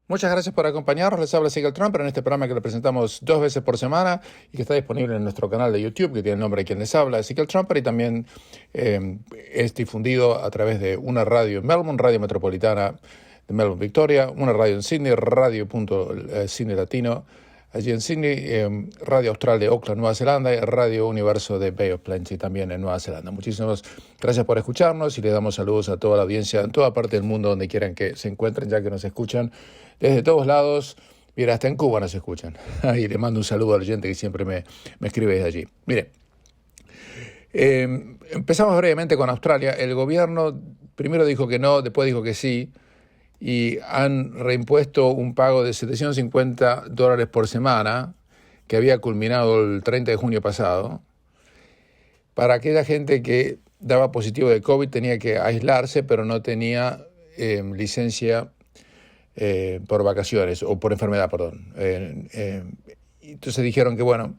Muchas gracias por acompañarnos. Les habla Ezequiel Trumper en este programa que le presentamos 2 veces por semana y que está disponible en nuestro canal de YouTube, que tiene el nombre de quien les habla, Ezequiel Trumper, y también es difundido a través de una radio en Melbourne, Radio Metropolitana de Melbourne, Victoria, una radio en Sydney, Radio.Sydney Latino, allí en Sydney, Radio Austral de Auckland, Nueva Zelanda, y Radio Universo de Bay of Plenty también en Nueva Zelanda. Muchísimas gracias por escucharnos y les damos saludos a toda la audiencia en toda parte del mundo donde quieran que se encuentren, ya que nos escuchan desde todos lados. Mira, hasta en Cuba nos escuchan. Y le mando un saludo al oyente que siempre me escribe desde allí. Mire, empezamos brevemente con Australia. El gobierno primero dijo que no, después dijo que sí, y han reimpuesto un pago de $750 por semana, que había culminado el 30 de junio pasado. Para aquella gente que daba positivo de COVID tenía que aislarse, pero no tenía licencia por vacaciones, o por enfermedad, perdón. Entonces dijeron que, bueno,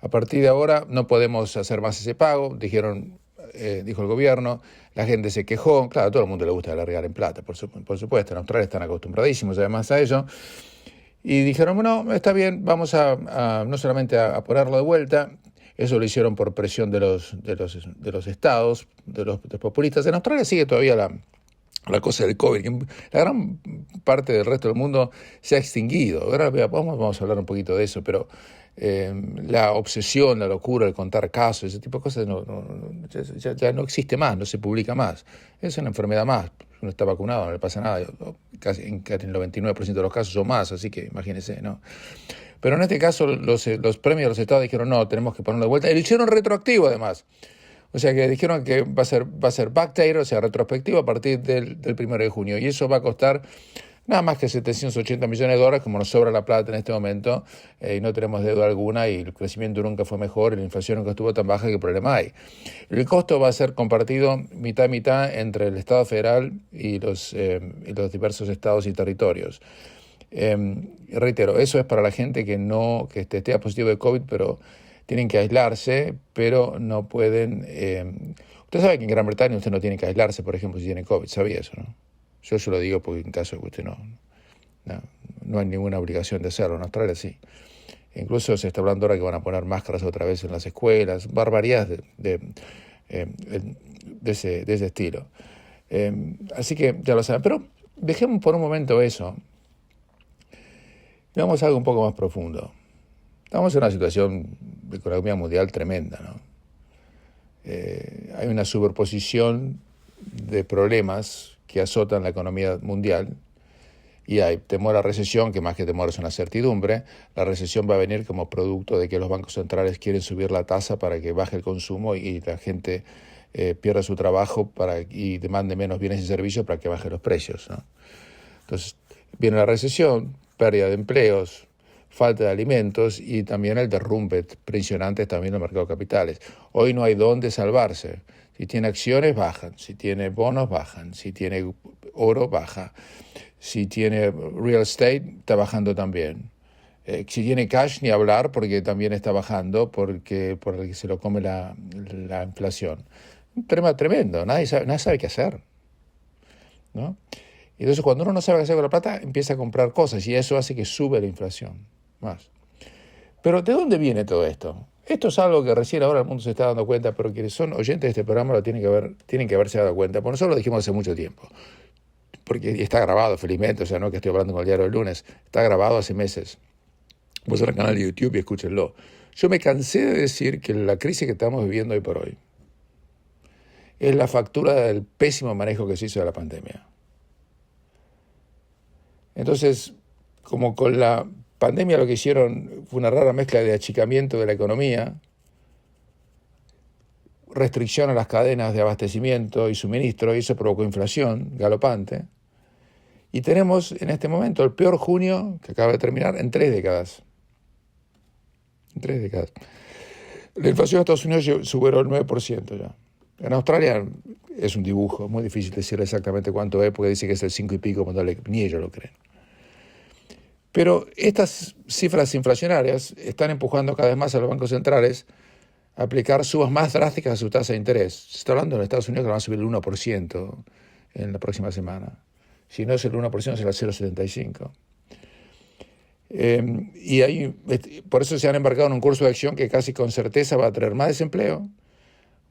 a partir de ahora no podemos hacer más ese pago. Dijo el gobierno, la gente se quejó. Claro, a todo el mundo le gusta alargar en plata, por supuesto. En Australia están acostumbradísimos además a ello. Y dijeron, bueno, está bien, vamos a no solamente a ponerlo de vuelta. Eso lo hicieron por presión de los estados, de los populistas. En Australia sigue todavía la cosa del COVID, que la gran parte del resto del mundo se ha extinguido. Ahora vamos a hablar un poquito de eso, pero la obsesión, la locura, el contar casos, ese tipo de cosas ya no existe más, no se publica más. Es una enfermedad más. Uno está vacunado, no le pasa nada. Casi en el 99% de los casos o más, así que imagínense, ¿no? Pero en este caso los premios de los estados dijeron no, tenemos que ponerlo de vuelta. Y lo hicieron retroactivo además. O sea que dijeron que va a ser backdated, o sea, retrospectivo a partir del 1 de junio. Y eso va a costar nada más que $780 millones, como nos sobra la plata en este momento, y no tenemos deuda alguna, y el crecimiento nunca fue mejor, y la inflación nunca estuvo tan baja, que problema hay. El costo va a ser compartido mitad a mitad entre el Estado federal y los diversos estados y territorios. Reitero, eso es para la gente que esté positivo de COVID, pero tienen que aislarse, pero no pueden. Usted sabe que en Gran Bretaña usted no tiene que aislarse, por ejemplo, si tiene COVID. ¿Sabía eso, no? Yo se lo digo porque en caso de que usted no hay ninguna obligación de hacerlo. En Australia sí. Incluso se está hablando ahora que van a poner máscaras otra vez en las escuelas, barbaridades de ese estilo. Así que ya lo saben. Pero dejemos por un momento eso. Veamos algo un poco más profundo. Estamos en una situación de economía mundial tremenda, ¿no? Hay una superposición de problemas que azotan la economía mundial y hay temor a recesión, que más que temor es una certidumbre. La recesión va a venir como producto de que los bancos centrales quieren subir la tasa para que baje el consumo y la gente pierda su trabajo y demande menos bienes y servicios para que bajen los precios, ¿no? Entonces viene la recesión, pérdida de empleos, falta de alimentos y también el derrumbe impresionante también en el mercado de capitales. Hoy no hay dónde salvarse. Si tiene acciones, bajan. Si tiene bonos, bajan. Si tiene oro, baja. Si tiene real estate, está bajando también. Si tiene cash, ni hablar, porque también está bajando, porque se lo come la inflación. Un tema tremendo. Nadie sabe qué hacer, ¿no? Y entonces cuando uno no sabe qué hacer con la plata, empieza a comprar cosas y eso hace que sube la inflación más. Pero ¿de dónde viene todo esto? Esto es algo que recién ahora el mundo se está dando cuenta, pero quienes son oyentes de este programa tienen que haberse dado cuenta, porque nosotros lo dijimos hace mucho tiempo, porque está grabado felizmente, o sea, no que estoy hablando con el diario del lunes, está grabado hace meses. Vos al canal de YouTube y escúchenlo. Yo me cansé de decir que la crisis que estamos viviendo hoy por hoy es la factura del pésimo manejo que se hizo de la pandemia. Entonces, como con la pandemia lo que hicieron fue una rara mezcla de achicamiento de la economía, restricción a las cadenas de abastecimiento y suministro, y eso provocó inflación galopante. Y tenemos en este momento el peor junio que acaba de terminar en 3 décadas. En 3 décadas. La inflación de Estados Unidos superó el 9% ya. En Australia es un dibujo, muy difícil decir exactamente cuánto es, porque dice que es el 5 y pico, ni ellos lo creen. Pero estas cifras inflacionarias están empujando cada vez más a los bancos centrales a aplicar subas más drásticas a su tasa de interés. Se está hablando en Estados Unidos que van a subir el 1% en la próxima semana. Si no es el 1%, será el 0,75%. Por eso se han embarcado en un curso de acción que casi con certeza va a traer más desempleo,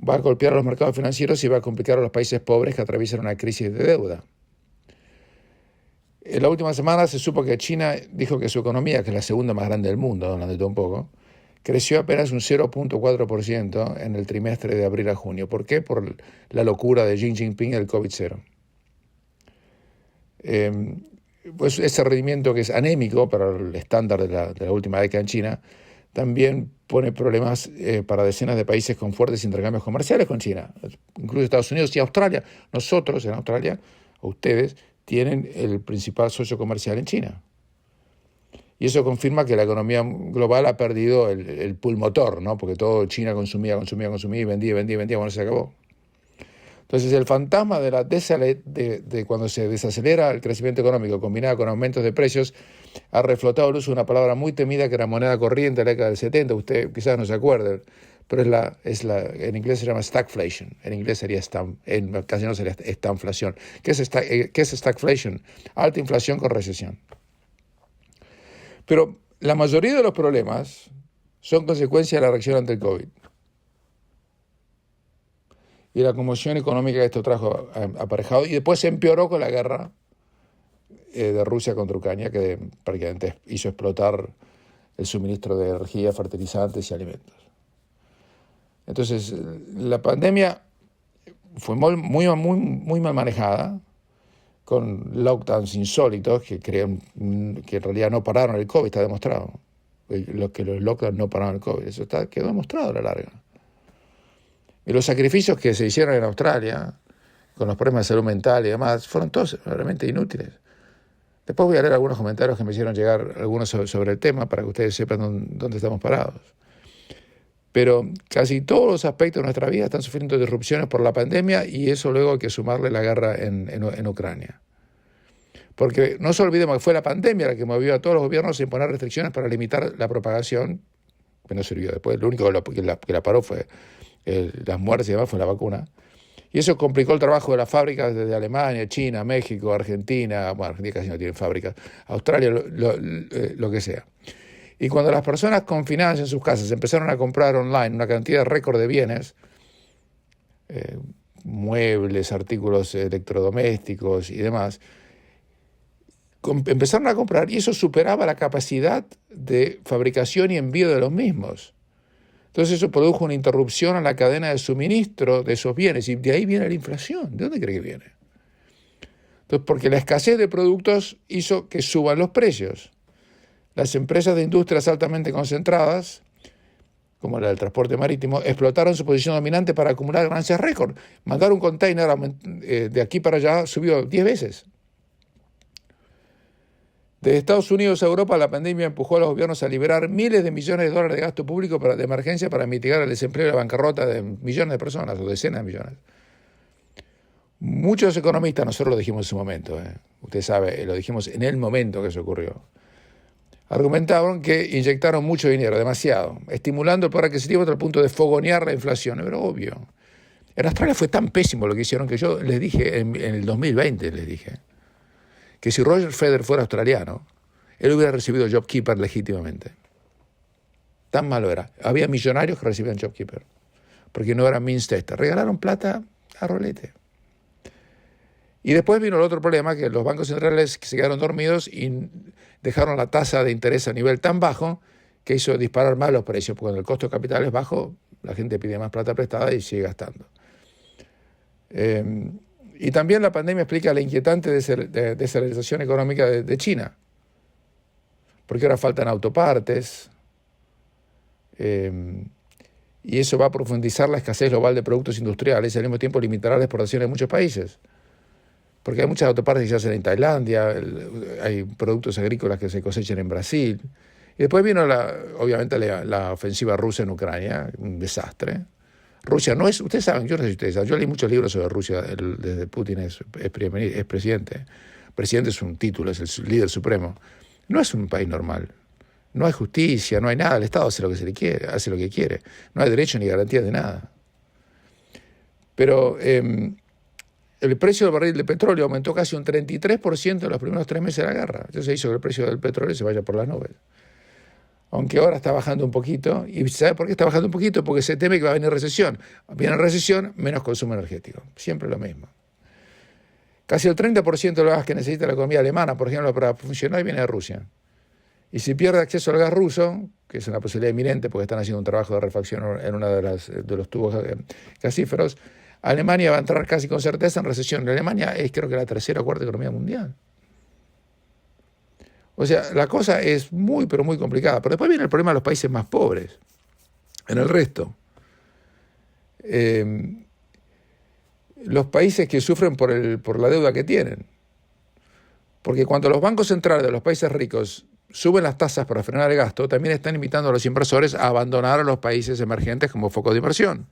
va a golpear a los mercados financieros y va a complicar a los países pobres que atraviesan una crisis de deuda. En la última semana se supo que China dijo que su economía, que es la segunda más grande del mundo, hablando de todo un poco, creció apenas un 0.4% en el trimestre de abril a junio. ¿Por qué? Por la locura de Xi Jinping y el COVID-0. Pues ese rendimiento que es anémico para el estándar de la última década en China, también pone problemas para decenas de países con fuertes intercambios comerciales con China, incluso Estados Unidos y Australia. Nosotros en Australia, o ustedes, tienen el principal socio comercial en China. Y eso confirma que la economía global ha perdido el pulmotor, ¿no? Porque todo China consumía y vendía, bueno, se acabó. Entonces el fantasma de cuando se desacelera el crecimiento económico combinado con aumentos de precios ha reflotado el uso de una palabra muy temida que era moneda corriente en la década del 70, usted quizás no se acuerde, pero en inglés se llama stagflation, en castellano sería estanflación. ¿Qué es stagflation? Alta inflación con recesión. Pero la mayoría de los problemas son consecuencia de la reacción ante el COVID y la conmoción económica que esto trajo aparejado, y después se empeoró con la guerra de Rusia contra Ucrania, que prácticamente hizo explotar el suministro de energía, fertilizantes y alimentos. Entonces, la pandemia fue muy mal manejada, con lockdowns insólitos que en realidad no pararon el COVID, está demostrado. Que los lockdowns no pararon el COVID, eso quedó demostrado a la larga. Y los sacrificios que se hicieron en Australia, con los problemas de salud mental y demás, fueron todos realmente inútiles. Después voy a leer algunos comentarios que me hicieron llegar algunos sobre el tema para que ustedes sepan dónde estamos parados. Pero casi todos los aspectos de nuestra vida están sufriendo disrupciones por la pandemia, y eso luego hay que sumarle la guerra en Ucrania. Porque no se olvidemos que fue la pandemia la que movió a todos los gobiernos a imponer restricciones para limitar la propagación, que no sirvió después. Lo único que la paró fue las muertes y demás, fue la vacuna. Y eso complicó el trabajo de las fábricas desde Alemania, China, México, Argentina. Bueno, Argentina casi no tiene fábricas. Australia, lo que sea. Y cuando las personas confinadas en sus casas empezaron a comprar online una cantidad récord de bienes, muebles, artículos electrodomésticos y demás, empezaron a comprar, y eso superaba la capacidad de fabricación y envío de los mismos. Entonces eso produjo una interrupción en la cadena de suministro de esos bienes, y de ahí viene la inflación. ¿De dónde cree que viene? Entonces, porque la escasez de productos hizo que suban los precios. Las empresas de industrias altamente concentradas, como la del transporte marítimo, explotaron su posición dominante para acumular ganancias récord. Mandar un container de aquí para allá subió 10 veces. De Estados Unidos a Europa, la pandemia empujó a los gobiernos a liberar miles de millones de dólares de gasto público de emergencia para mitigar el desempleo y la bancarrota de millones de personas, o decenas de millones. Muchos economistas, nosotros lo dijimos en su momento, usted sabe, lo dijimos en el momento que eso ocurrió, argumentaron que inyectaron mucho dinero, demasiado, estimulando el poder adquisitivo hasta el punto de fogonear la inflación. Era obvio. En Australia fue tan pésimo lo que hicieron que yo les dije, en el 2020 les dije, que si Roger Federer fuera australiano, él hubiera recibido JobKeeper legítimamente. Tan malo era. Había millonarios que recibían JobKeeper, porque no eran means tester. Regalaron plata a rolete. Y después vino el otro problema, que los bancos centrales se quedaron dormidos y dejaron la tasa de interés a nivel tan bajo que hizo disparar más los precios, porque cuando el costo de capital es bajo, la gente pide más plata prestada y sigue gastando. Y también la pandemia explica la inquietante desaceleración económica de China, porque ahora faltan autopartes, y eso va a profundizar la escasez global de productos industriales y al mismo tiempo limitará las exportaciones de muchos países, porque hay muchas autopartes que se hacen en Tailandia, hay productos agrícolas que se cosechan en Brasil, y después vino obviamente la ofensiva rusa en Ucrania, un desastre. Rusia no es, ustedes saben, yo no sé si ustedes saben, yo leí muchos libros sobre Rusia desde Putin es presidente. Presidente es un título, es el líder supremo. No es un país normal. No hay justicia, no hay nada. El Estado hace lo que se le quiere, hace lo que quiere. No hay derecho ni garantía de nada. Pero el precio del barril de petróleo aumentó casi un 33% en los primeros 3 meses de la guerra. Entonces hizo que el precio del petróleo se vaya por las nubes. Aunque ahora está bajando un poquito. ¿Y sabe por qué está bajando un poquito? Porque se teme que va a venir recesión. Viene recesión, menos consumo energético. Siempre lo mismo. Casi el 30% del gas que necesita la economía alemana, por ejemplo, para funcionar, viene de Rusia. Y si pierde acceso al gas ruso, que es una posibilidad inminente porque están haciendo un trabajo de refacción en uno de los tubos gasíferos, Alemania va a entrar casi con certeza en recesión. Alemania es, creo que, la tercera o cuarta economía mundial. O sea, la cosa es muy, pero muy complicada. Pero después viene el problema de los países más pobres. En el resto, los países que sufren por la deuda que tienen. Porque cuando los bancos centrales de los países ricos suben las tasas para frenar el gasto, también están invitando a los inversores a abandonar a los países emergentes como foco de inversión.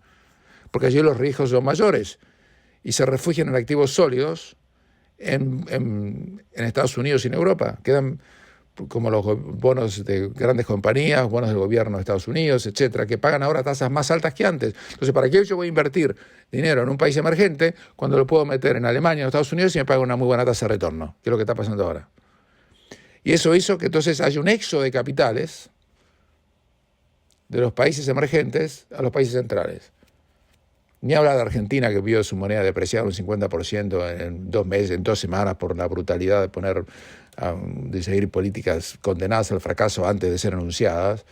Porque allí los riesgos son mayores y se refugian en activos sólidos en Estados Unidos y en Europa. Quedan como los bonos de grandes compañías, bonos del gobierno de Estados Unidos, etcétera, que pagan ahora tasas más altas que antes. Entonces, ¿para qué yo voy a invertir dinero en un país emergente cuando lo puedo meter en Alemania o Estados Unidos y me paga una muy buena tasa de retorno? Que es lo que está pasando ahora. Y eso hizo que entonces haya un éxodo de capitales de los países emergentes a los países centrales. Ni hablar de Argentina, que vio su moneda depreciar un 50% en 2 meses, en 2 semanas, por la brutalidad de seguir políticas condenadas al fracaso antes de ser anunciadas.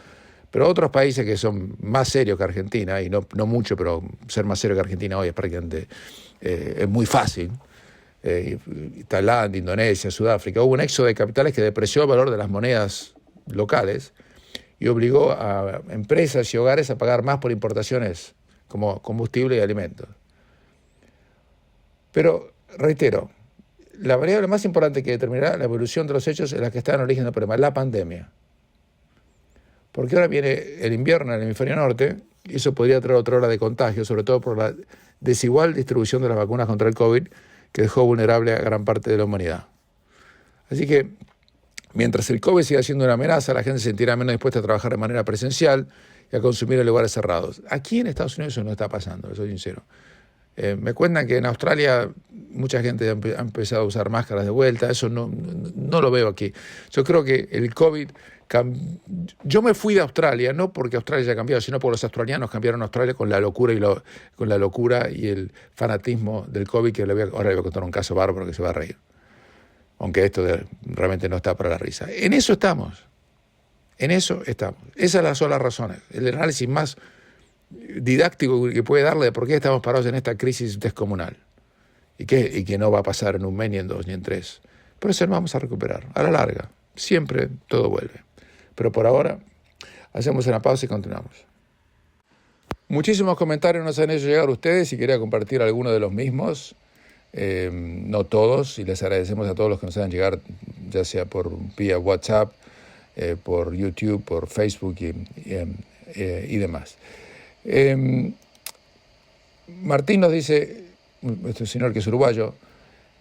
Pero otros países que son más serios que Argentina, y no mucho, pero ser más serio que Argentina hoy es prácticamente es muy fácil. Tailandia, Indonesia, Sudáfrica, hubo un éxodo de capitales que depreció el valor de las monedas locales y obligó a empresas y hogares a pagar más por importaciones como combustible y alimentos. Pero, reitero, la variable más importante que determinará la evolución de los hechos es la que está en origen del problema, la pandemia. Porque ahora viene el invierno en el hemisferio norte y eso podría traer otra ola de contagio, sobre todo por la desigual distribución de las vacunas contra el COVID que dejó vulnerable a gran parte de la humanidad. Así que, mientras el COVID siga siendo una amenaza, la gente se sentirá menos dispuesta a trabajar de manera presencial y a consumir en lugares cerrados. Aquí en Estados Unidos eso no está pasando, soy sincero. Me cuentan que en Australia mucha gente ha empezado a usar máscaras de vuelta, eso no lo veo aquí. Yo creo que el COVID... Yo me fui de Australia, no porque Australia haya cambiado, sino porque los australianos cambiaron a Australia con la locura y el fanatismo del COVID, que ahora le voy a contar un caso bárbaro que se va a reír. Aunque esto realmente no está para la risa. En eso estamos. Esa es la sola razón. El análisis más didáctico que puede darle de por qué estamos parados en esta crisis descomunal. Y que no va a pasar en un mes, ni en 2, ni en 3. Pero eso lo vamos a recuperar. A la larga. Siempre todo vuelve. Pero por ahora, hacemos una pausa y continuamos. Muchísimos comentarios nos han hecho llegar a ustedes y quería compartir algunos de los mismos. No todos, y les agradecemos a todos los que nos hagan llegar, ya sea vía WhatsApp, por YouTube, por Facebook y demás. Martín nos dice, este señor que es uruguayo,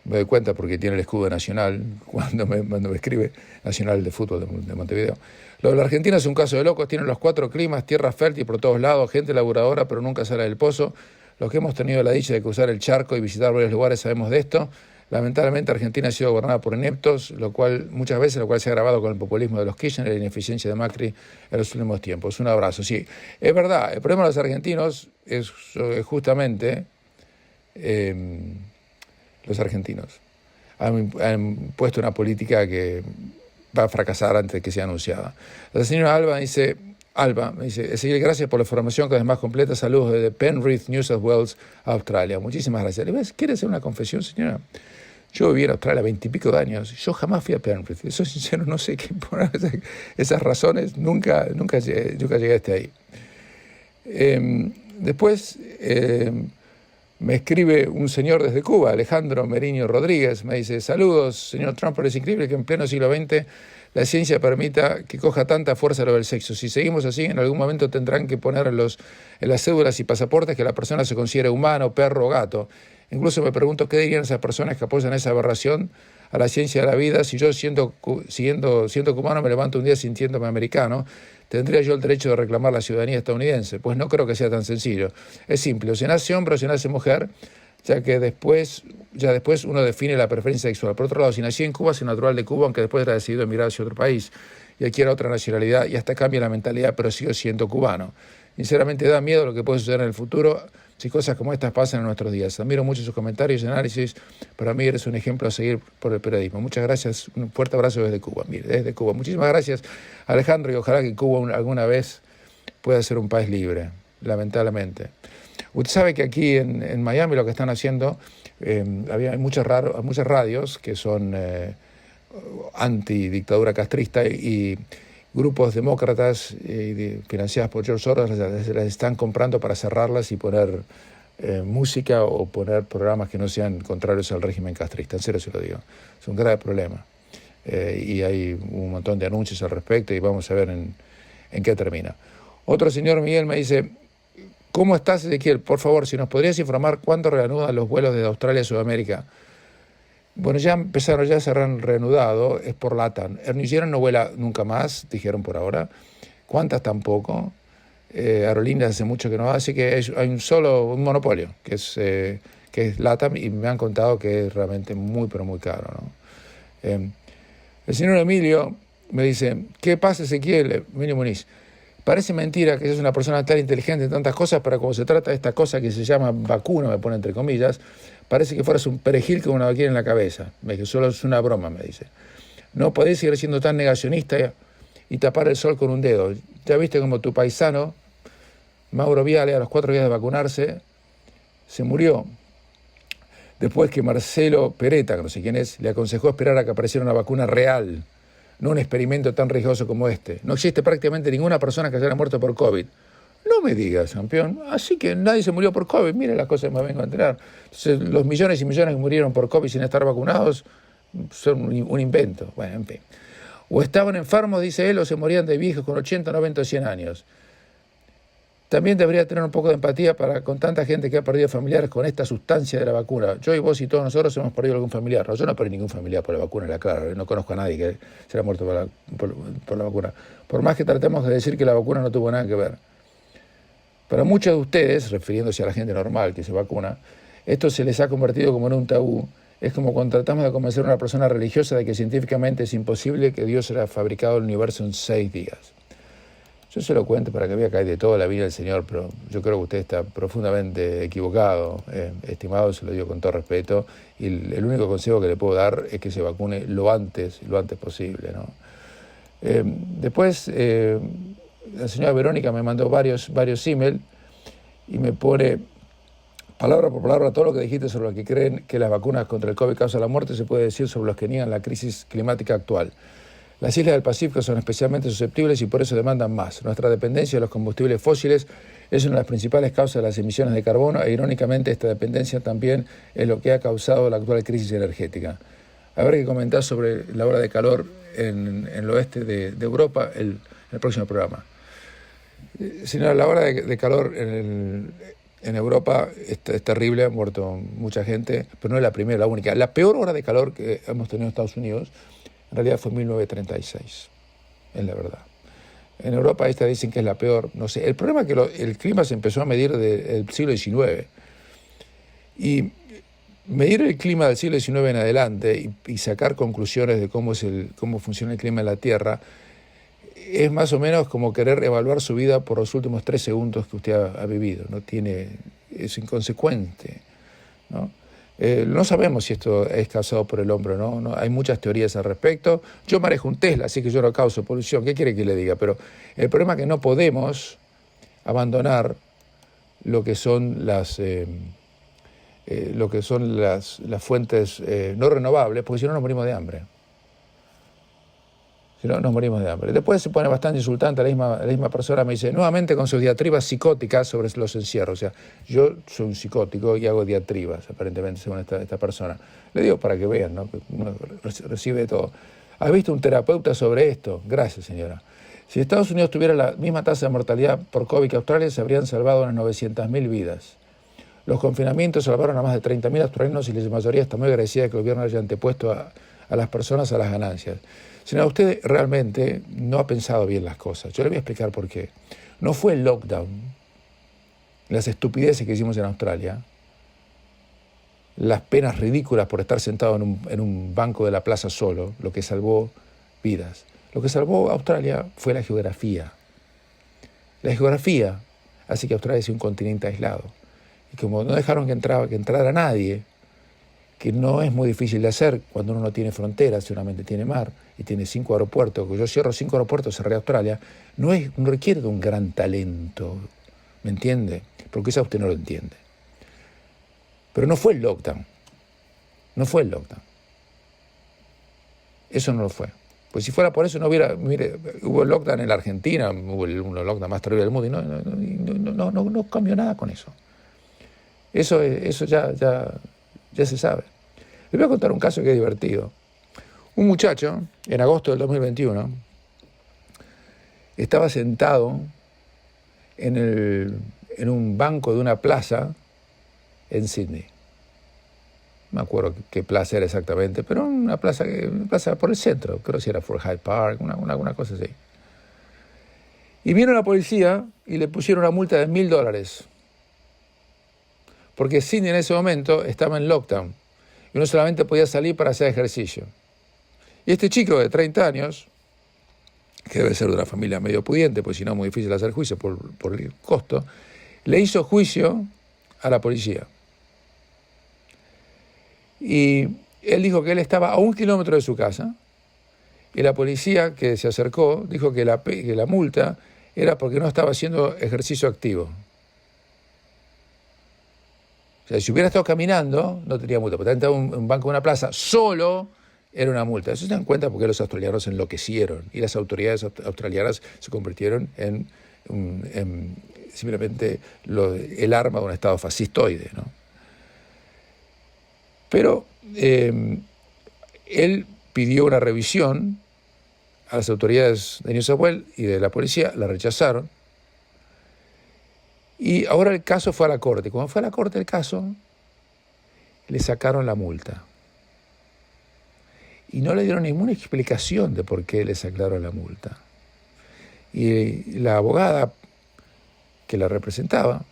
me doy cuenta porque tiene el escudo nacional cuando me escribe, Nacional de Fútbol de Montevideo. Lo de la Argentina es un caso de locos, tienen los 4 climas, tierra fértil por todos lados, gente laburadora pero nunca sale del pozo. Los que hemos tenido la dicha de cruzar el charco y visitar varios lugares sabemos de esto. Lamentablemente Argentina ha sido gobernada por ineptos, muchas veces se ha agravado con el populismo de los Kirchner y la ineficiencia de Macri en los últimos tiempos. Un abrazo. Sí, es verdad, el problema de los argentinos es justamente los argentinos. Han puesto una política que va a fracasar antes de que sea anunciada. La señora Alba me dice, Ezequiel, gracias por la información cada vez más completa. Saludos desde Penrith, New South Wales, Australia. Muchísimas gracias. ¿Quiere hacer una confesión, señora? Yo viví en Australia 20 y pico de años. Yo jamás fui a Penrith. Soy sincero, no sé qué por esas razones. Nunca llegué hasta ahí. Después me escribe un señor desde Cuba, Alejandro Meriño Rodríguez. Me dice, saludos, señor Trump, pero es increíble que en pleno siglo XX la ciencia permita que coja tanta fuerza lo del sexo. Si seguimos así, en algún momento tendrán que poner en las cédulas y pasaportes que la persona se considere humano, perro o gato. Incluso me pregunto qué dirían esas personas que apoyan esa aberración a la ciencia de la vida. Si yo, siendo cubano, me levanto un día sintiéndome americano, ¿tendría yo el derecho de reclamar la ciudadanía estadounidense? Pues no creo que sea tan sencillo. Es simple, o se nace hombre o se nace mujer, ya después uno define la preferencia sexual. Por otro lado, si nació en Cuba, es natural de Cuba, aunque después era decidido emigrar hacia otro país y adquiera otra nacionalidad y hasta cambia la mentalidad, pero sigue siendo cubano. Sinceramente da miedo lo que puede suceder en el futuro si cosas como estas pasan en nuestros días. Admiro mucho sus comentarios y análisis. Para mí eres un ejemplo a seguir por el periodismo. Muchas gracias. Un fuerte abrazo desde Cuba. Mire, desde Cuba. Muchísimas gracias, Alejandro, y ojalá que Cuba alguna vez pueda ser un país libre, lamentablemente. Usted sabe que aquí en Miami lo que están haciendo, hay muchas radios que son anti-dictadura castrista y grupos demócratas financiadas por George Soros las están comprando para cerrarlas y poner música o poner programas que no sean contrarios al régimen castrista. En serio se lo digo. Es un grave problema. Y hay un montón de anuncios al respecto y vamos a ver en qué termina. Otro señor Miguel me dice: ¿cómo estás, Ezequiel? Por favor, si nos podrías informar cuándo reanudan los vuelos desde Australia a Sudamérica. Bueno, ya se han reanudado, es por LATAM. Air New Zealand no vuela nunca más, dijeron por ahora. Qantas tampoco. Aerolíneas hace mucho que no, así que hay un monopolio, que es LATAM, y me han contado que es realmente muy, pero muy caro, ¿no? El señor Emilio me dice: ¿qué pasa, Ezequiel? Emilio Muniz. Parece mentira que seas una persona tan inteligente en tantas cosas, pero cuando se trata de esta cosa que se llama vacuna, me pone entre comillas, parece que fueras un perejil con una vacuna en la cabeza. Me dice: solo es una broma, me dice. No podés seguir siendo tan negacionista y tapar el sol con un dedo. Ya viste como tu paisano, Mauro Viale, a los 4 días de vacunarse, se murió. Después que Marcelo Peretta, que no sé quién es, le aconsejó esperar a que apareciera una vacuna real, no un experimento tan riesgoso como este. No existe prácticamente ninguna persona que haya muerto por COVID. No me digas, campeón. Así que nadie se murió por COVID. Mire las cosas que me vengo a enterar. Entonces, los millones y millones que murieron por COVID sin estar vacunados son un invento. Bueno, en fin. O estaban enfermos, dice él, o se morían de viejos con 80, 90 o 100 años. También debería tener un poco de empatía con tanta gente que ha perdido familiares con esta sustancia de la vacuna. Yo y vos y todos nosotros hemos perdido algún familiar. No, yo no perdí ningún familiar por la vacuna, la clara. No conozco a nadie que se haya muerto por la vacuna. Por más que tratemos de decir que la vacuna no tuvo nada que ver. Para muchos de ustedes, refiriéndose a la gente normal que se vacuna, esto se les ha convertido como en un tabú. Es como cuando tratamos de convencer a una persona religiosa de que científicamente es imposible que Dios haya fabricado el universo en 6 días. Yo se lo cuento para que vea que hay de toda la vida del Señor, pero yo creo que usted está profundamente equivocado, estimado, se lo digo con todo respeto, y el único consejo que le puedo dar es que se vacune lo antes posible, ¿no? Después, la señora Verónica me mandó varios emails y me pone palabra por palabra todo lo que dijiste sobre los que creen que las vacunas contra el COVID causan la muerte, se puede decir sobre los que niegan la crisis climática actual. Las islas del Pacífico son especialmente susceptibles y por eso demandan más. Nuestra dependencia de los combustibles fósiles es una de las principales causas de las emisiones de carbono e irónicamente esta dependencia también es lo que ha causado la actual crisis energética. Habrá que comentar sobre la ola de calor en el oeste de Europa en el próximo programa. Señora, la ola de calor en Europa es terrible, ha muerto mucha gente, pero no es la primera, la única. La peor hora de calor que hemos tenido en Estados Unidos en realidad fue en 1936, es la verdad. En Europa esta dicen que es la peor, no sé. El problema es que el clima se empezó a medir desde el siglo XIX. Y medir el clima del siglo XIX en adelante y sacar conclusiones de cómo funciona el clima en la Tierra es más o menos como querer evaluar su vida por los últimos 3 segundos que usted ha vivido. Es inconsecuente, ¿no? No sabemos si esto es causado por el hombre o no. Hay muchas teorías al respecto. Yo manejo un Tesla, así que yo no causo polución. ¿Qué quiere que le diga? Pero el problema es que no podemos abandonar lo que son las fuentes no renovables, porque si no nos morimos de hambre. Si no, nos morimos de hambre. Después se pone bastante insultante, la misma persona me dice, nuevamente con sus diatribas psicóticas sobre los encierros. O sea, yo soy un psicótico y hago diatribas, aparentemente, según esta persona. Le digo para que vean, ¿no? Que uno recibe de todo. ¿Has visto un terapeuta sobre esto? Gracias, señora. Si Estados Unidos tuviera la misma tasa de mortalidad por COVID que Australia, se habrían salvado unas 900.000 vidas. Los confinamientos salvaron a más de 30.000 australianos y la mayoría está muy agradecida de que el gobierno haya antepuesto a las personas a las ganancias. Señora, usted realmente no ha pensado bien las cosas. Yo le voy a explicar por qué. No fue el lockdown, las estupideces que hicimos en Australia, las penas ridículas por estar sentado en un banco de la plaza solo, lo que salvó vidas. Lo que salvó a Australia fue la geografía. La geografía hace que Australia sea un continente aislado. Y como no dejaron que entrara nadie, que no es muy difícil de hacer cuando uno no tiene fronteras, solamente tiene mar y tiene 5 aeropuertos, que yo cierro 5 aeropuertos, cerré Australia, no requiere de un gran talento, ¿me entiende? Porque eso usted no lo entiende. Pero no fue el lockdown, no fue el lockdown. Eso no lo fue. Pues si fuera por eso no hubiera, mire, hubo el lockdown en la Argentina, hubo uno de los lockdowns más terribles del mundo y no cambió nada con eso. Eso ya se sabe. Les voy a contar un caso que es divertido. Un muchacho, en agosto del 2021, estaba sentado en un banco de una plaza en Sydney. No me acuerdo qué plaza era exactamente, pero una plaza por el centro, creo que si era Fort Hyde Park, una cosa así. Y vino la policía y le pusieron una multa de $1,000, porque Sydney en ese momento estaba en lockdown y uno solamente podía salir para hacer ejercicio. Y este chico de 30 años, que debe ser de una familia medio pudiente, pues si no es muy difícil hacer juicio por el costo, le hizo juicio a la policía. Y él dijo que él estaba a 1 kilómetro de su casa y la policía que se acercó dijo que la multa era porque no estaba haciendo ejercicio activo. O sea, si hubiera estado caminando, no tenía multa. Pero estaba en un banco de una plaza, solo era una multa. Eso se dan cuenta porque los australianos enloquecieron y las autoridades australianas se convirtieron en simplemente el arma de un estado fascistoide, ¿no? Pero él pidió una revisión a las autoridades de New South Wales y de la policía, la rechazaron. Y ahora el caso fue a la corte. Cuando fue a la corte el caso, le sacaron la multa. Y no le dieron ninguna explicación de por qué le sacaron la multa. Y la abogada que la representaba,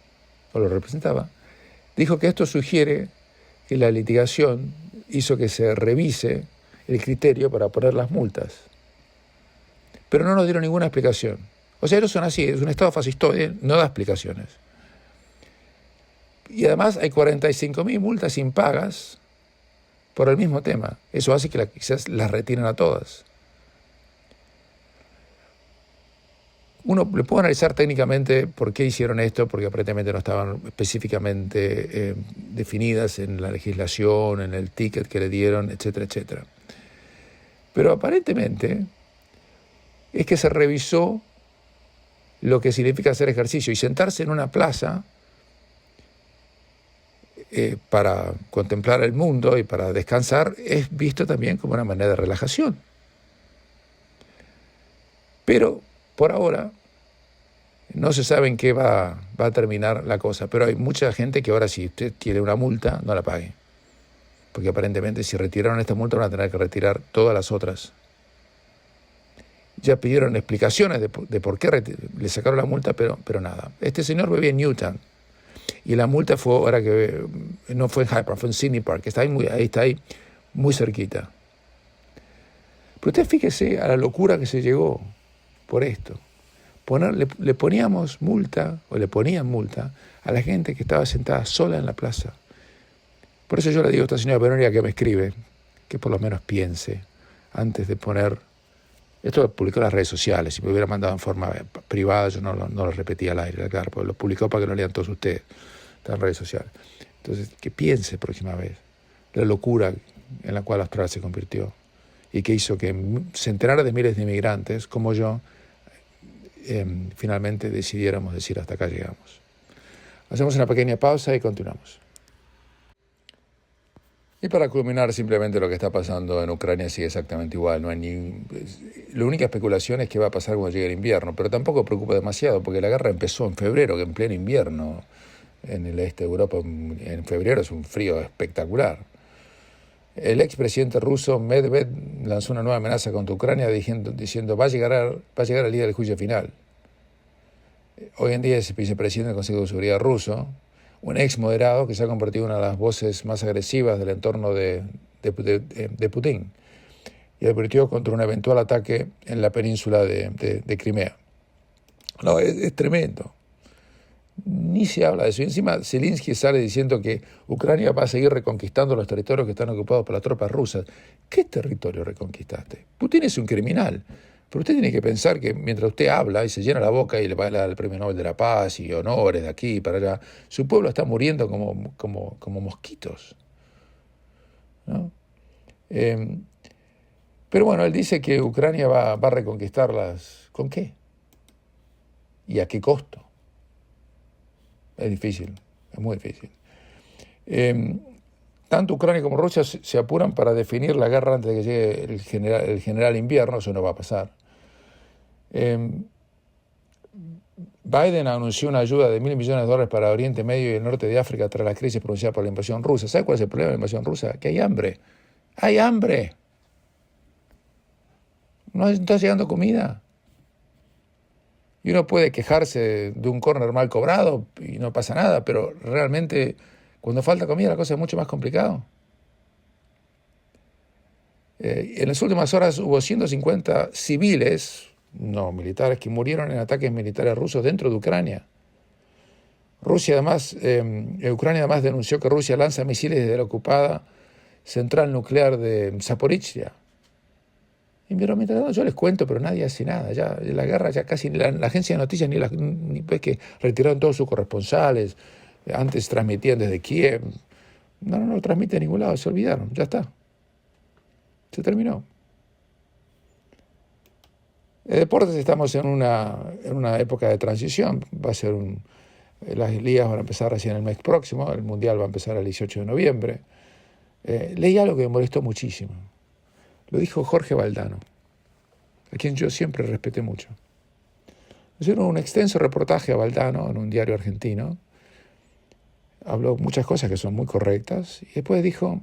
o lo representaba, dijo que esto sugiere que la litigación hizo que se revise el criterio para poner las multas. Pero no nos dieron ninguna explicación. O sea, ellos son así, es un estado fascistoide, no da explicaciones. Y además hay 45.000 multas impagas por el mismo tema. Eso hace que quizás las retiren a todas. Uno le puede analizar técnicamente por qué hicieron esto, porque aparentemente no estaban específicamente definidas en la legislación, en el ticket que le dieron, etcétera, etcétera. Pero aparentemente es que se revisó lo que significa hacer ejercicio y sentarse en una plaza para contemplar el mundo y para descansar es visto también como una manera de relajación. Pero por ahora no se sabe en qué va a terminar la cosa, pero hay mucha gente que ahora si usted tiene una multa no la pague, porque aparentemente si retiraron esta multa van a tener que retirar todas las otras. Ya pidieron explicaciones de por qué le sacaron la multa, pero nada. Este señor vivía en Newtown y la multa fue, ahora que no fue en Hyde Park, fue en Sydney Park, que está ahí muy cerquita. Pero usted fíjese a la locura que se llegó por esto. Le poníamos multa, o le ponían multa, a la gente que estaba sentada sola en la plaza. Por eso yo le digo a esta señora Verónica que me escribe, que por lo menos piense, antes de poner... Esto lo publicó en las redes sociales. Si me hubiera mandado en forma privada, yo no lo repetía al aire, claro, porque lo publicó para que lo lean todos ustedes. Está en redes sociales. Entonces, que piense próxima vez la locura en la cual Australia se convirtió y que hizo que centenares de miles de inmigrantes, como yo, finalmente decidiéramos decir hasta acá llegamos. Hacemos una pequeña pausa y continuamos. Y para culminar, simplemente lo que está pasando en Ucrania sigue exactamente igual. No hay la única especulación es qué va a pasar cuando llegue el invierno, pero tampoco preocupa demasiado, porque la guerra empezó en febrero, que en pleno invierno en el este de Europa, en febrero es un frío espectacular. El expresidente ruso Medvedev lanzó una nueva amenaza contra Ucrania diciendo va a llegar el día del juicio final. Hoy en día es vicepresidente del Consejo de Seguridad ruso. un ex moderado que se ha convertido en una de las voces más agresivas del entorno de Putin, y advirtió contra un eventual ataque en la península de Crimea. No, es tremendo. Ni se habla de eso. Y encima Zelensky sale diciendo que Ucrania va a seguir reconquistando los territorios que están ocupados por las tropas rusas. ¿Qué territorio reconquistaste? Putin es un criminal. Pero usted tiene que pensar que mientras usted habla y se llena la boca y le va a dar el Premio Nobel de la Paz y honores de aquí para allá, su pueblo está muriendo como mosquitos, ¿no? Pero bueno, él dice que Ucrania va a reconquistarlas. ¿Con qué? ¿Y a qué costo? Es difícil, es muy difícil. Tanto Ucrania como Rusia se apuran para definir la guerra antes de que llegue el general invierno. Eso no va a pasar. Biden anunció una ayuda de $1.000 millones para Oriente Medio y el norte de África tras la crisis pronunciada por la invasión rusa. ¿Sabe cuál es el problema de la invasión rusa? Que hay hambre. ¡Hay hambre! No está llegando comida. Y uno puede quejarse de un córner mal cobrado y no pasa nada, pero realmente cuando falta comida la cosa es mucho más complicada. En las últimas horas hubo 150 civiles, no militares, que murieron en ataques militares rusos dentro de Ucrania. Ucrania además denunció que Rusia lanza misiles desde la ocupada central nuclear de Zaporizhia. Y mientras tanto yo les cuento, pero nadie hace nada. Ya la guerra ya casi la agencia de noticias ni ves que retiraron todos sus corresponsales. Antes transmitían desde Kiev. No lo transmiten a ningún lado, se olvidaron, ya está. Se terminó. En deportes estamos en una época de transición. Las ligas van a empezar recién el mes próximo, el Mundial va a empezar el 18 de noviembre. Leí algo que me molestó muchísimo. Lo dijo Jorge Valdano, a quien yo siempre respeté mucho. Hicieron un extenso reportaje a Valdano en un diario argentino. Habló muchas cosas que son muy correctas. Y después dijo,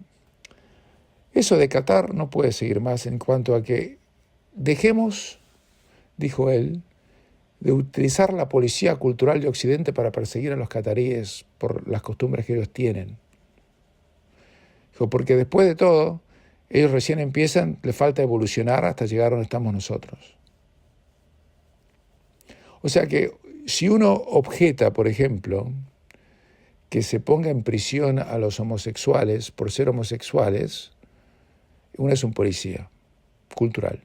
eso de Qatar no puede seguir más en cuanto a que dejemos, dijo él, de utilizar la policía cultural de Occidente para perseguir a los cataríes por las costumbres que ellos tienen. Dijo, porque después de todo, ellos recién empiezan, les falta evolucionar hasta llegar a donde estamos nosotros. O sea que si uno objeta, por ejemplo, que se ponga en prisión a los homosexuales por ser homosexuales, uno es un policía cultural.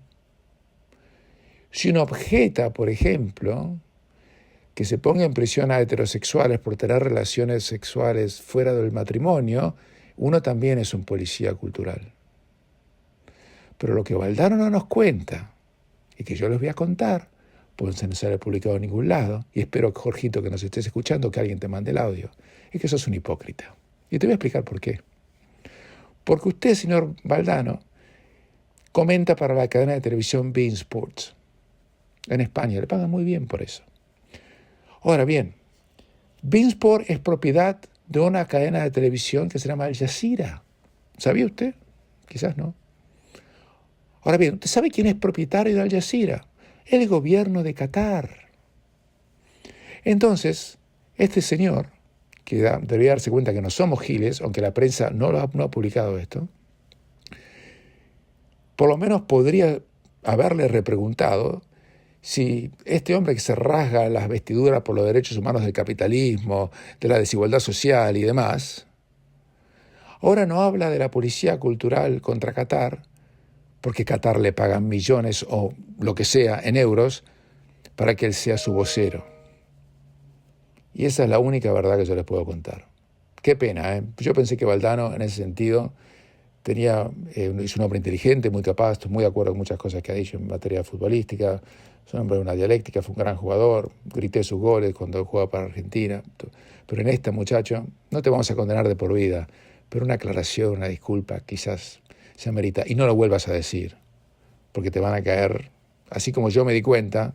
Si uno objeta, por ejemplo, que se ponga en prisión a heterosexuales por tener relaciones sexuales fuera del matrimonio, uno también es un policía cultural. Pero lo que Valdano no nos cuenta, y que yo les voy a contar, pues no sale publicado en ningún lado, y espero, Jorgito, que nos estés escuchando, que alguien te mande el audio, es que sos un hipócrita. Y te voy a explicar por qué. Porque usted, señor Valdano, comenta para la cadena de televisión beIN Sports. En España, le pagan muy bien por eso. Ahora bien, beIN Sport es propiedad de una cadena de televisión que se llama Al Jazeera. ¿Sabía usted? Quizás no. Ahora bien, ¿usted sabe quién es propietario de Al Jazeera? El gobierno de Qatar. Entonces, este señor, que debería darse cuenta que no somos giles, aunque la prensa no ha publicado esto, por lo menos podría haberle repreguntado si este hombre que se rasga las vestiduras por los derechos humanos del capitalismo, de la desigualdad social y demás, ahora no habla de la policía cultural contra Qatar, porque Qatar le pagan millones o lo que sea en euros para que él sea su vocero. Y esa es la única verdad que yo les puedo contar. Qué pena, ¿eh? Yo pensé que Valdano en ese sentido es un hombre inteligente, muy capaz, estoy muy de acuerdo con muchas cosas que ha dicho en materia futbolística, es un hombre de una dialéctica, fue un gran jugador, grité sus goles cuando jugaba para Argentina, pero en esta, muchacho, no te vamos a condenar de por vida, pero una aclaración, una disculpa, quizás se amerita, y no lo vuelvas a decir, porque te van a caer, así como yo me di cuenta,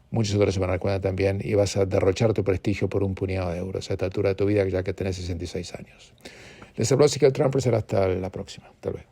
muchos otros se van a dar cuenta también, y vas a derrochar tu prestigio por un puñado de euros a esta altura de tu vida, ya que tenés 66 años. Les habló Ezequiel Trumper, será hasta la próxima. Hasta luego.